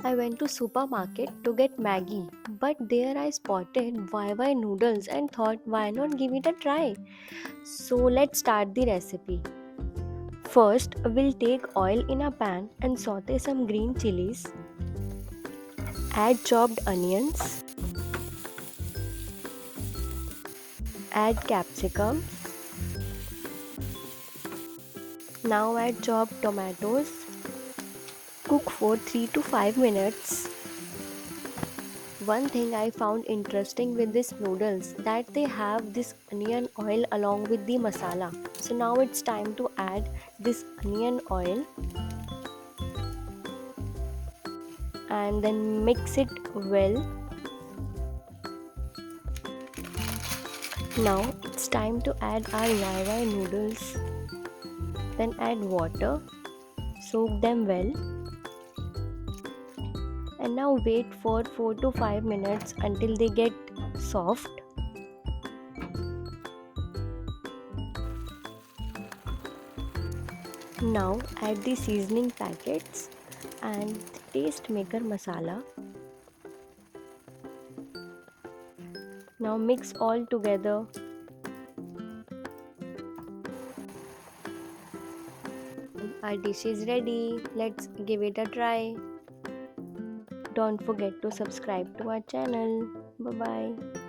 I went to supermarket to get Maggie, but there I spotted Wai Wai noodles and thought why not give it a try. So let's start the recipe. First, we'll take oil in a pan and saute some green chilies. Add chopped onions. Add capsicum. Now add chopped tomatoes. Cook for 3 to 5 minutes. One thing I found interesting with these noodles that they have this onion oil along with the masala. So now it's time to add this onion oil and then mix it well. Now it's time to add our Wai Wai noodles. Then add water. Soak them well. And now wait for 4 to 5 minutes until they get soft. Now add the seasoning packets and the taste maker masala. Now mix all together. Our dish is ready. Let's give it a try. Don't forget to subscribe to our channel. Bye bye.